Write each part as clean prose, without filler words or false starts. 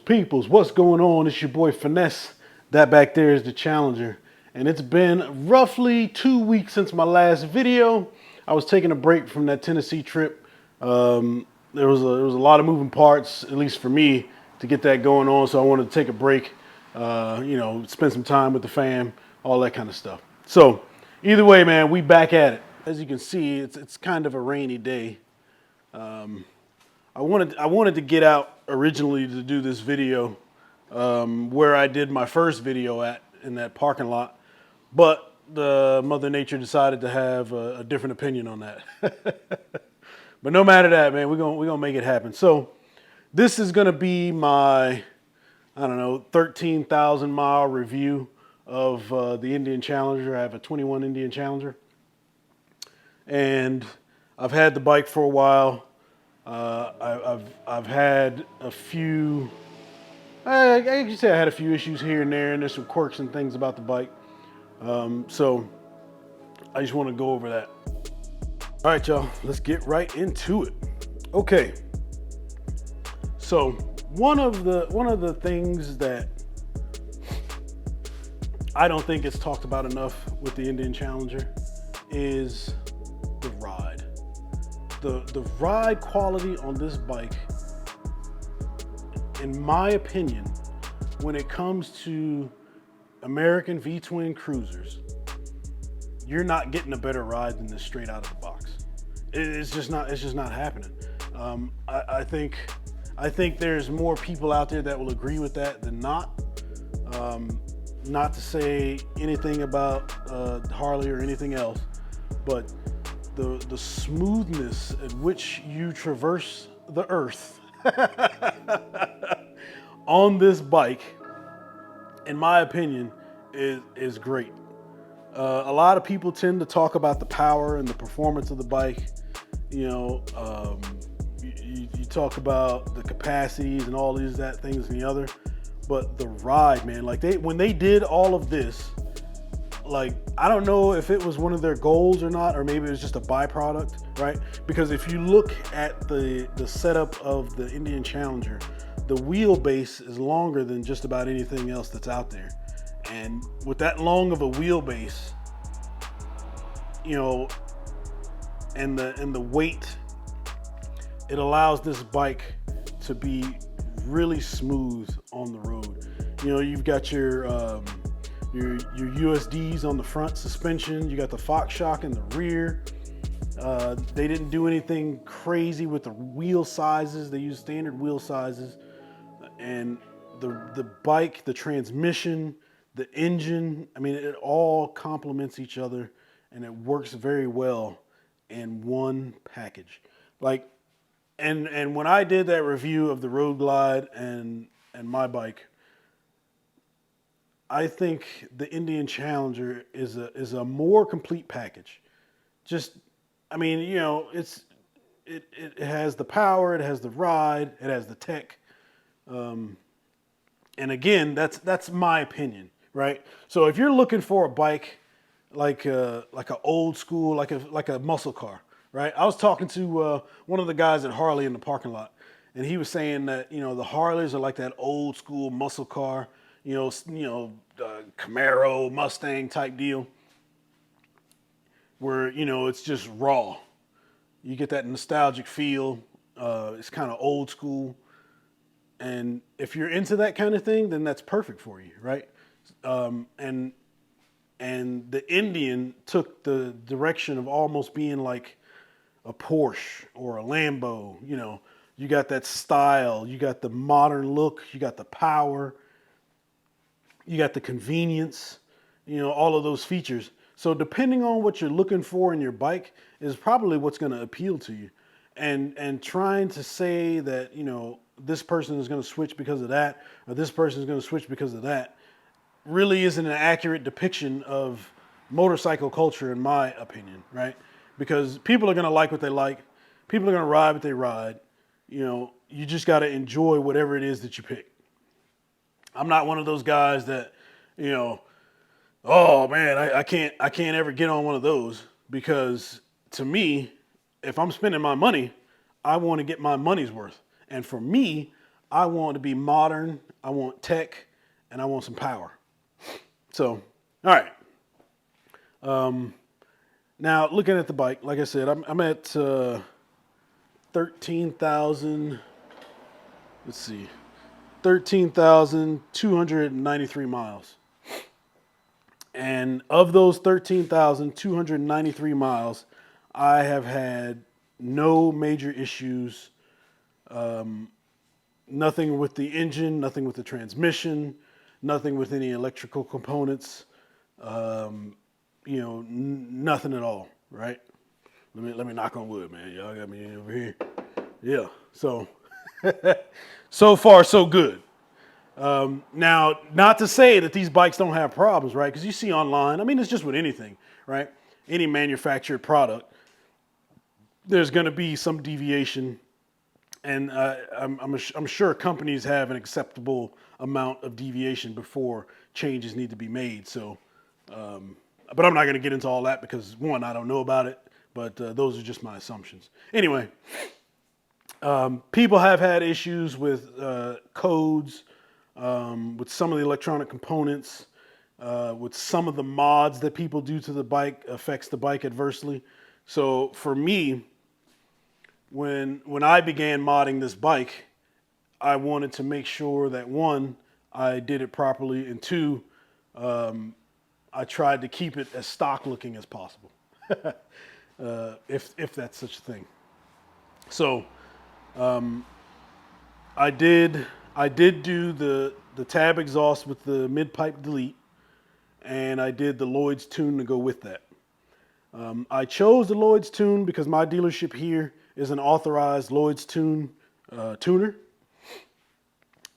Peoples, what's going on? It's your boy Finesse. That back there is the Challenger. And it's been roughly 2 weeks since my last video. I was taking a break from that Tennessee trip. There was a lot of moving parts, at least for me, to get that going on. So I wanted to take a break, spend some time with the fam, all that kind of stuff. So either way, man, we back at it. As you can see, it's kind of a rainy day. I wanted to get out originally to do this video where I did my first video at in that parking lot, but the Mother Nature decided to have a different opinion on that. But no matter that, man, we're gonna make it happen. So this is gonna be my 13,000 mile review of the Indian Challenger. I have a 21 Indian Challenger, and I've had the bike for a while. I've had a few, I can say I had a few issues here and there, and there's some quirks and things about the bike. So I just want to go over that. All right, y'all, let's get right into it. Okay. So one of the things that I don't think it's talked about enough with the Indian Challenger is the ride. The ride quality on this bike, in my opinion, when it comes to American V-twin cruisers, you're not getting a better ride than this straight out of the box. It's just not happening. I think there's more people out there that will agree with that than not. Not to say anything about Harley or anything else, but the smoothness at which you traverse the earth on this bike, in my opinion, is great. A lot of people tend to talk about the power and the performance of the bike. You talk about the capacities and all these things and the other, but the ride, man, like when they did all of this, like, I don't know if it was one of their goals or not, or maybe it was just a byproduct, right? Because if you look at the setup of the Indian Challenger, the wheelbase is longer than just about anything else that's out there. And with that long of a wheelbase, and the weight, it allows this bike to be really smooth on the road. You've got your USDs on the front suspension. You got the Fox shock in the rear. They didn't do anything crazy with the wheel sizes. They used standard wheel sizes. And the bike, the transmission, the engine, I mean, it all complements each other, and it works very well in one package. Like, and when I did that review of the Road Glide and my bike, I think the Indian Challenger is a more complete package. Just, I mean, it has the power, it has the ride, it has the tech. And again, that's my opinion, right? So if you're looking for a bike like an old school, like a muscle car, right? I was talking to one of the guys at Harley in the parking lot, and he was saying that the Harleys are like that old school muscle car. Camaro, Mustang type deal, where it's just raw. You get that nostalgic feel. It's kind of old school, and if you're into that kind of thing, then that's perfect for you, right? And the Indian took the direction of almost being like a Porsche or a Lambo. You got that style, you got the modern look, you got the power. You got the convenience, all of those features. So depending on what you're looking for in your bike is probably what's going to appeal to you. And trying to say that, this person is going to switch because of that, or this person is going to switch because of that, really isn't an accurate depiction of motorcycle culture, in my opinion, right? Because people are going to like what they like. People are going to ride what they ride. You just got to enjoy whatever it is that you pick. I'm not one of those guys that, Oh man, I can't ever get on one of those because to me, if I'm spending my money, I want to get my money's worth. And for me, I want to be modern, I want tech, and I want some power. So, all right. Now looking at the bike, like I said, I'm at 13,000. Let's see, 13,293 miles. And of those 13,293 miles, I have had no major issues. Nothing with the engine, nothing with the transmission, nothing with any electrical components. Nothing at all. Right? Let me knock on wood, man. Y'all got me over here. Yeah. So so far so good. Now, not to say that these bikes don't have problems, right? Because you see online, I mean, it's just with anything, right? Any manufactured product, there's going to be some deviation, and I'm sure companies have an acceptable amount of deviation before changes need to be made. So, but I'm not going to get into all that because one, I don't know about it, but those are just my assumptions. Anyway, people have had issues with codes, with some of the electronic components, with some of the mods that people do to the bike affects the bike adversely. So for me, when I began modding this bike, I wanted to make sure that one, I did it properly, and two, I tried to keep it as stock looking as possible, if that's such a thing. So I did I did do the tab exhaust with the mid pipe delete, and I did the Lloyd's tune to go with that. I chose the Lloyd's tune because my dealership here is an authorized Lloyd's tune tuner,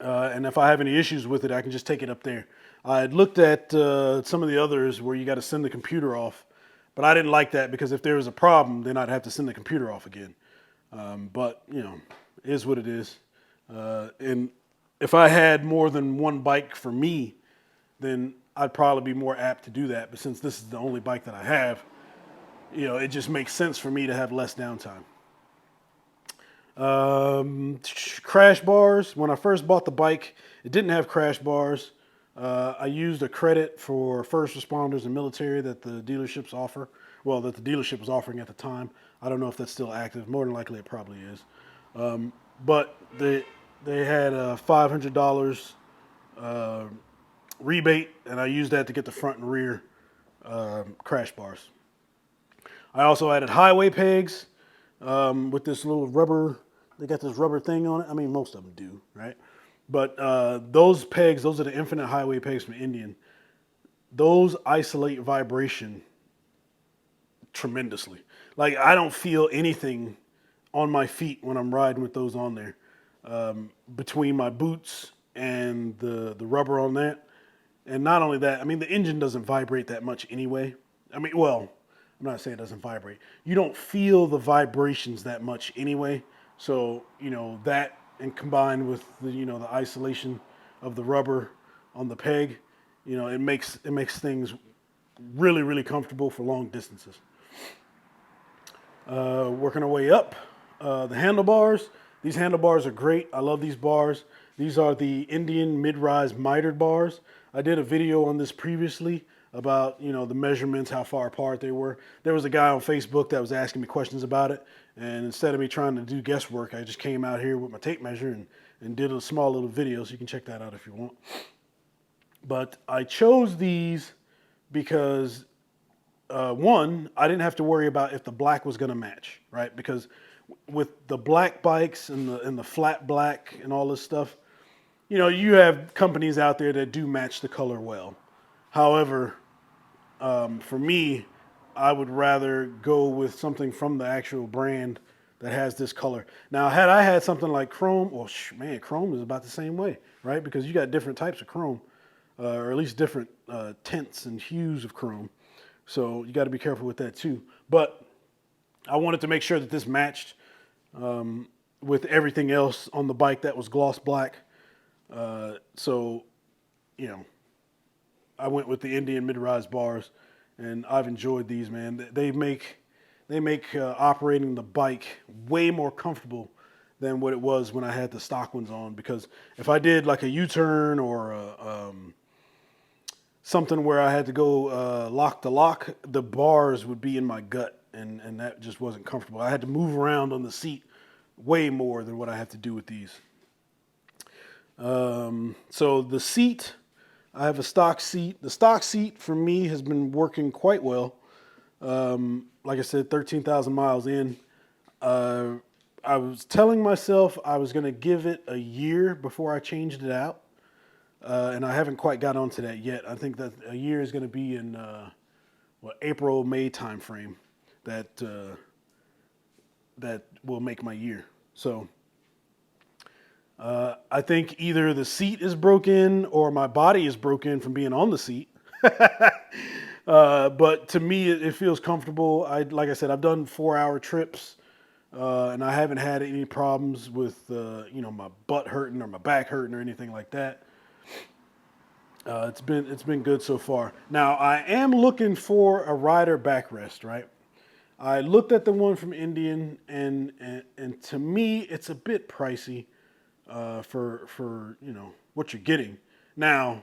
and if I have any issues with it, I can just take it up there. I had looked at some of the others where you got to send the computer off, but I didn't like that because if there was a problem, then I'd have to send the computer off again. But it is what it is. And if I had more than one bike for me, then I'd probably be more apt to do that. But since this is the only bike that I have, it just makes sense for me to have less downtime. Crash bars. When I first bought the bike, it didn't have crash bars. I used a credit for first responders and military that the dealerships offer. Well, that the dealership was offering at the time. I don't know if that's still active. More than likely, it probably is. But they had a $500 rebate, and I used that to get the front and rear crash bars. I also added highway pegs with this little rubber. They got this rubber thing on it. I mean, most of them do, right? But those pegs, those are the Infinite Highway pegs from Indian. Those isolate vibration tremendously. Like I don't feel anything on my feet when I'm riding with those on there. Between my boots and the rubber on that. And not only that, I mean, the engine doesn't vibrate that much anyway. I mean, well, I'm not saying it doesn't vibrate. You don't feel the vibrations that much anyway. So, that and combined with the isolation of the rubber on the peg, it makes things really, really comfortable for long distances. Working our way up, the handlebars. These handlebars are great. I love these bars. These are the Indian mid-rise mitered bars. I did a video on this previously about the measurements, how far apart they were. There was a guy on Facebook that was asking me questions about it, and instead of me trying to do guesswork, I just came out here with my tape measure and did a small little video, so you can check that out if you want. But I chose these because one, I didn't have to worry about if the black was going to match, right? Because with the black bikes and the flat black and all this stuff, you have companies out there that do match the color well. However, for me, I would rather go with something from the actual brand that has this color. Now, had I had something like chrome, well, man, chrome is about the same way, right? Because you got different types of chrome, or at least different tints and hues of chrome. So you got to be careful with that too. But I wanted to make sure that this matched with everything else on the bike that was gloss black. So, I went with the Indian mid-rise bars, and I've enjoyed these, man. They make operating the bike way more comfortable than what it was when I had the stock ones on. Because if I did like a U-turn or something where I had to go lock to lock, the bars would be in my gut, and that just wasn't comfortable. I had to move around on the seat way more than what I have to do with these. So the seat, I have a stock seat. The stock seat for me has been working quite well. Like I said, 13,000 miles in. I was telling myself I was going to give it a year before I changed it out. And I haven't quite got onto that yet. I think that a year is going to be in April, May timeframe that that will make my year. So I think either the seat is broken or my body is broken from being on the seat. But to me, it feels comfortable. Like I said, I've done 4-hour trips, and I haven't had any problems with my butt hurting or my back hurting or anything like that. It's been good so far. Now I am looking for a rider backrest, right? I looked at the one from Indian, and to me, it's a bit pricey for what you're getting. Now,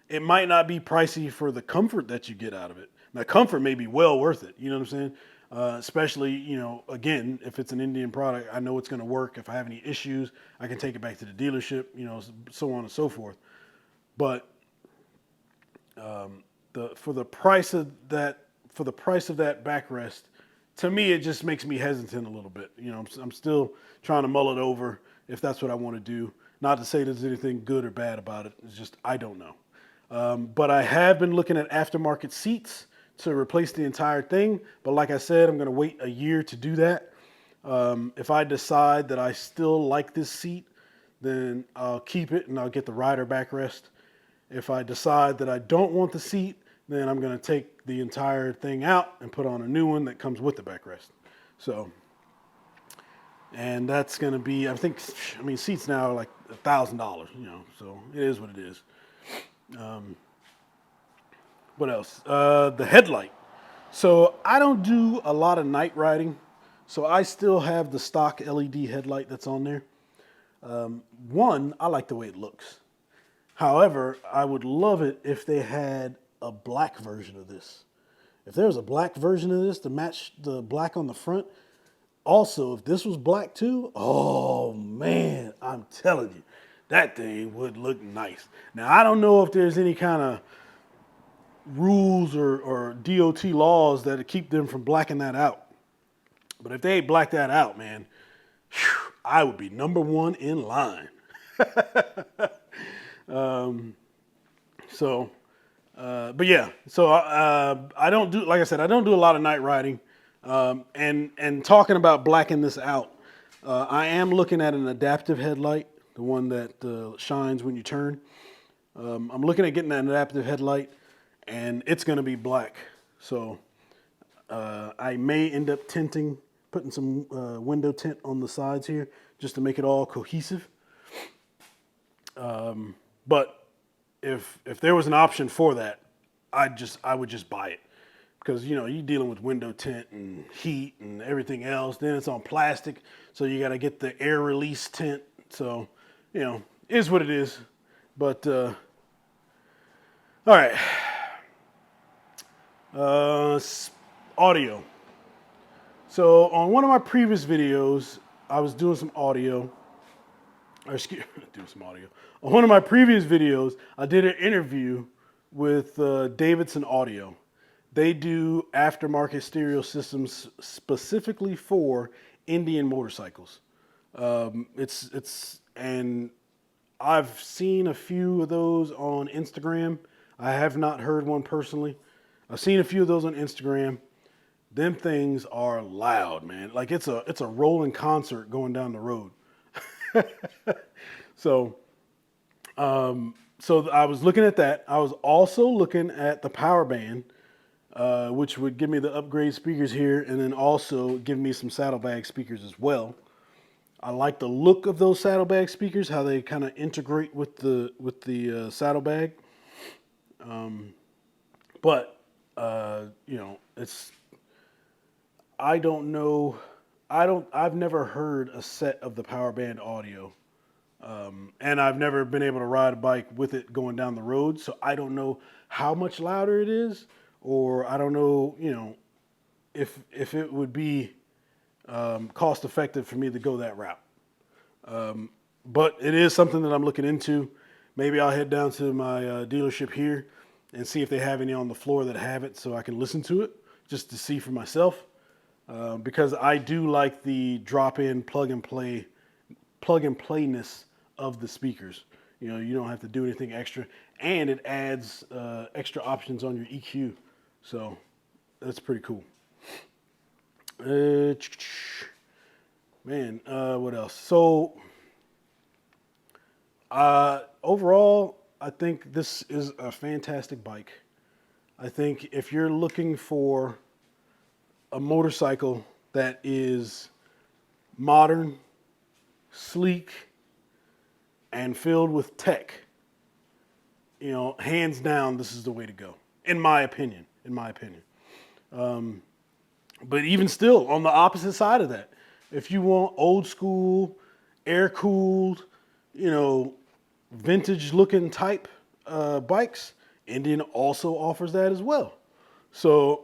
it might not be pricey for the comfort that you get out of it. Now, comfort may be well worth it. You know what I'm saying? Especially, again, if it's an Indian product, I know it's going to work. If I have any issues, I can take it back to the dealership. So on and so forth. But for the price of that backrest, to me, it just makes me hesitant a little bit. I'm still trying to mull it over if that's what I want to do. Not to say there's anything good or bad about it. It's just I don't know. But I have been looking at aftermarket seats to replace the entire thing. But like I said, I'm going to wait a year to do that. If I decide that I still like this seat, then I'll keep it and I'll get the rider backrest. If I decide that I don't want the seat, then I'm going to take the entire thing out and put on a new one that comes with the backrest. So, and that's going to be, seats now are like $1,000, so it is what it is. What else? The headlight. So I don't do a lot of night riding, so I still have the stock LED headlight that's on there. One, I like the way it looks. However, I would love it if they had a black version of this. If there was a black version of this to match the black on the front, also, if this was black too, oh man, I'm telling you, that thing would look nice. Now, I don't know if there's any kind of rules or DOT laws that keep them from blacking that out. But if they black that out, man, I would be number one in line. But yeah, so I don't do, like I said, I don't do a lot of night riding. And talking about blacking this out, I am looking at an adaptive headlight, the one that shines when you turn. I'm looking at getting an adaptive headlight, and it's going to be black. So I may end up putting some window tint on the sides here just to make it all cohesive. But if there was an option for that, I would just buy it. Because, you're dealing with window tint and heat and everything else. Then it's on plastic, so you got to get the air release tint. So, is what it is. But, all right. Audio. So, on one of my previous videos, I was doing some audio. On one of my previous videos, I did an interview with Davidson Audio. They do aftermarket stereo systems specifically for Indian motorcycles. And I've seen a few of those on Instagram. I have not heard one personally. I've seen a few of those on Instagram. Them things are loud, man. Like it's a rolling concert going down the road. So I was looking at that. I was also looking at the power band, which would give me the upgrade speakers here, and then also give me some saddlebag speakers as well. I like the look of those saddlebag speakers, how they kind of integrate with the saddlebag. But I don't know. I've never heard a set of the power band audio. And I've never been able to ride a bike with it going down the road, so I don't know how much louder it is, or I don't know, if it would be cost effective for me to go that route. But it is something that I'm looking into. Maybe I'll head down to my dealership here and see if they have any on the floor that have it, so I can listen to it just to see for myself. Because I do like the drop-in, plug-and-playness of the speakers. You don't have to do anything extra, and it adds extra options on your EQ. So that's pretty cool. What else? So overall, I think this is a fantastic bike. I think if you're looking for a motorcycle that is modern, sleek, and filled with tech, hands down, this is the way to go, in my opinion. But even still, on the opposite side of that, if you want old school, air-cooled, vintage-looking type bikes, Indian also offers that as well. So,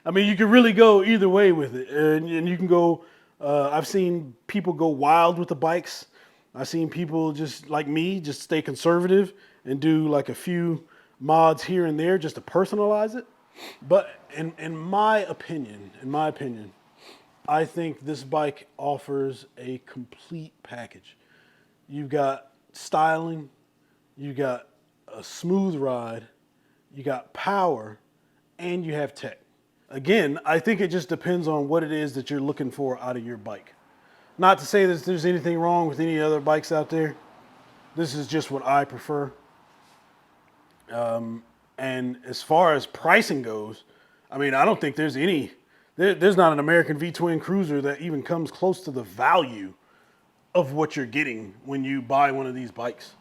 I mean, you can really go either way with it. And you can go, I've seen people go wild with the bikes. I've seen people just like me, just stay conservative and do like a few mods here and there just to personalize it. But in my opinion, I think this bike offers a complete package. You've got styling, you got a smooth ride, you got power, and you have tech. Again, I think it just depends on what it is that you're looking for out of your bike. Not to say that there's anything wrong with any other bikes out there. This is just what I prefer. And as far as pricing goes, I mean, I don't think there's there's not an American V-twin cruiser that even comes close to the value of what you're getting when you buy one of these bikes.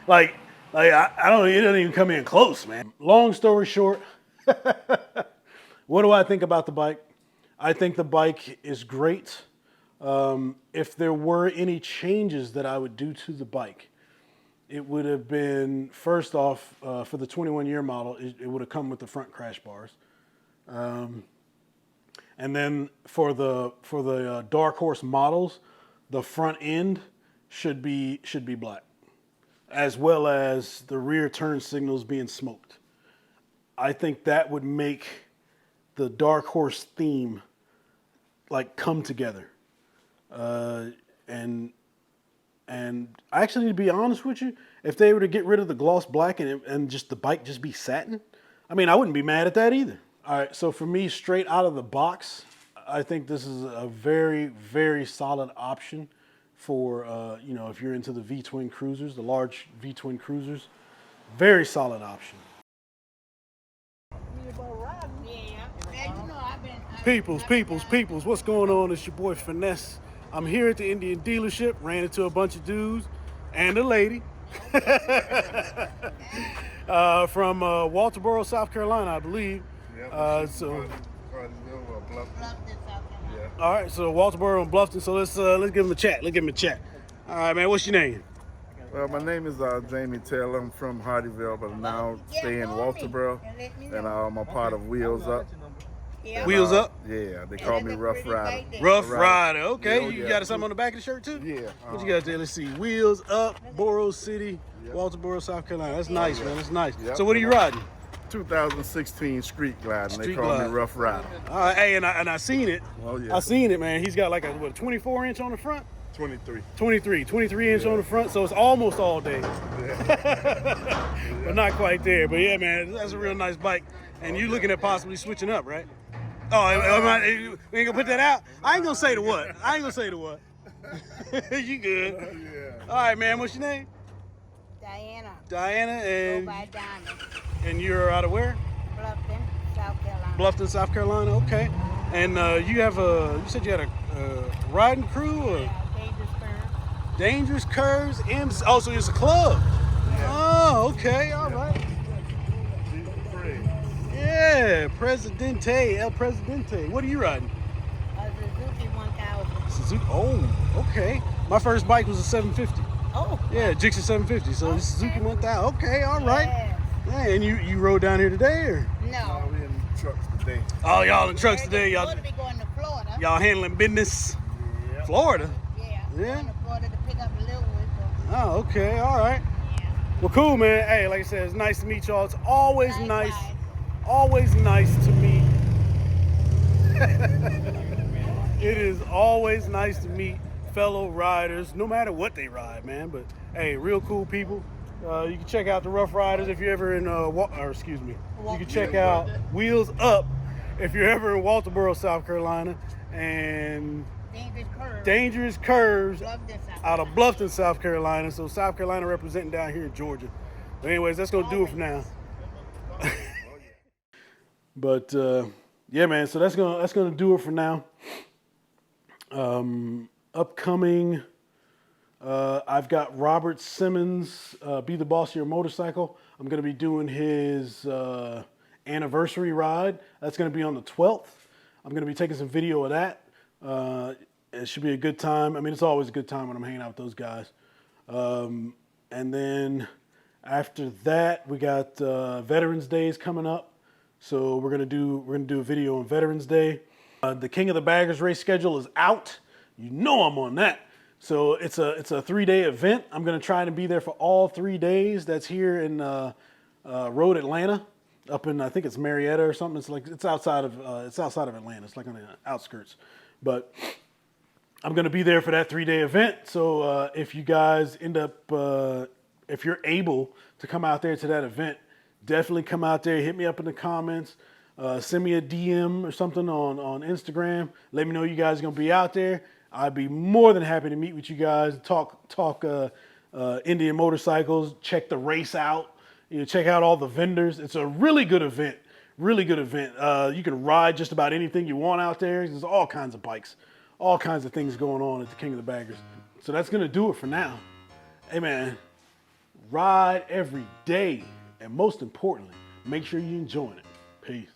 like I don't, it doesn't even come in close, man. Long story short, what do I think about the bike? I think the bike is great. If there were any changes that I would do to the bike, it would have been, first off, for the 21-year model, it would have come with the front crash bars. And then for the Darkhorse models, the front end should be black, as well as the rear turn signals being smoked. I think that would make the Darkhorse theme like come together. And actually, to be honest with you, if they were to get rid of the gloss black and just the bike just be satin, I mean, I wouldn't be mad at that either. All right, so for me, straight out of the box, I think this is a very, very solid option for, if you're into the V-twin cruisers, the large V-twin cruisers. Very solid option. Peoples, what's going on? It's your boy Finesse. I'm here at the Indian dealership, ran into a bunch of dudes and a lady from Walterboro, South Carolina, I believe. Yeah, all right, so Walterboro and Bluffton. So let's give them a chat. All right, man. What's your name? Well, my name is Jamie Taylor. I'm from Hardyville, but now stay in Walterboro, and I'm a part of Wheels Up. And, Wheels Up? Yeah, they call me Rough Rider. Rough Rider. Okay, you got something on the back of the shirt too? Yeah. What you got there? Let's see. Wheels Up, Borough City, Walterboro, South Carolina. That's nice, man. That's nice. Yep. So what are you riding? 2016 Street Glide, and they call me Rough Rider. All right, hey, and I seen it. Oh, yeah. I seen it, man. He's got like a 24-inch on the front? 23 inch on the front, so it's almost all day. Yeah. But not quite there. But yeah, man, that's a real nice bike. And you looking at possibly switching up, right? Oh, we ain't gonna put that out? I ain't gonna say the what. You good. Yeah. All right, man, what's your name? Diana, and... Go by Diamond. And you're out of where? Bluffton, South Carolina. Okay. And you said you had a riding crew or? Yeah, Dangerous Curve. Dangerous Curves. So it's a club. Yeah. Oh, okay, all right. Yeah, Presidente, El Presidente. What are you riding? A Suzuki 1000. Suzuki. Oh, okay. My first bike was a 750. Oh. Yeah, Gixxer 750. So Okay. this Suzuki 1000. Okay, all right. Yes. Yeah, and you rode down here today, or? No. We in trucks today. Oh, y'all in trucks today. We're Y'all supposed to be going to Florida. y'all handling business. Yeah. Florida. Yeah. Yeah. Going to Florida to pick up a little one. So, Oh, okay, all right. yeah. Well, cool, man. Hey, like I said, it's nice to meet y'all. It's always Likewise. always nice to meet. It is always nice to meet fellow riders, no matter what they ride, man. But hey, real cool people. You can check out the Rough Riders if you're ever in, you can check out Wheels Up if you're ever in Walterboro, South Carolina, and Dangerous curve. Dangerous Curves Bluffton, South out of Bluffton, South Carolina. So South Carolina representing down here in Georgia. But anyways, that's gonna do it for now. But yeah, man. So that's gonna do it for now. Upcoming, I've got Robert Simmons, Be the Boss of Your Motorcycle. I'm gonna be doing his anniversary ride. That's gonna be on the 12th. I'm gonna be taking some video of that. It should be a good time. I mean, it's always a good time when I'm hanging out with those guys. And then after that, we got Veterans Days coming up. So we're gonna do a video on Veterans Day. The King of the Baggers race schedule is out. You know I'm on that. So it's a 3-day event. I'm gonna try to be there for all 3 days. That's here in Road Atlanta, up in I think it's Marietta or something. It's outside of Atlanta. It's like on the outskirts, but I'm gonna be there for that 3-day event. So if you guys end up, if you're able to come out there to that event, definitely come out there. Hit me up in the comments. Send me a DM or something on Instagram. Let me know you guys are gonna be out there. I'd be more than happy to meet with you guys, talk Indian motorcycles, check the race out, check out all the vendors. It's a really good event, really good event. You can ride just about anything you want out there. There's all kinds of bikes, all kinds of things going on at the King of the Baggers. So that's gonna do it for now. Hey man, ride every day, and most importantly, make sure you're enjoying it. Peace.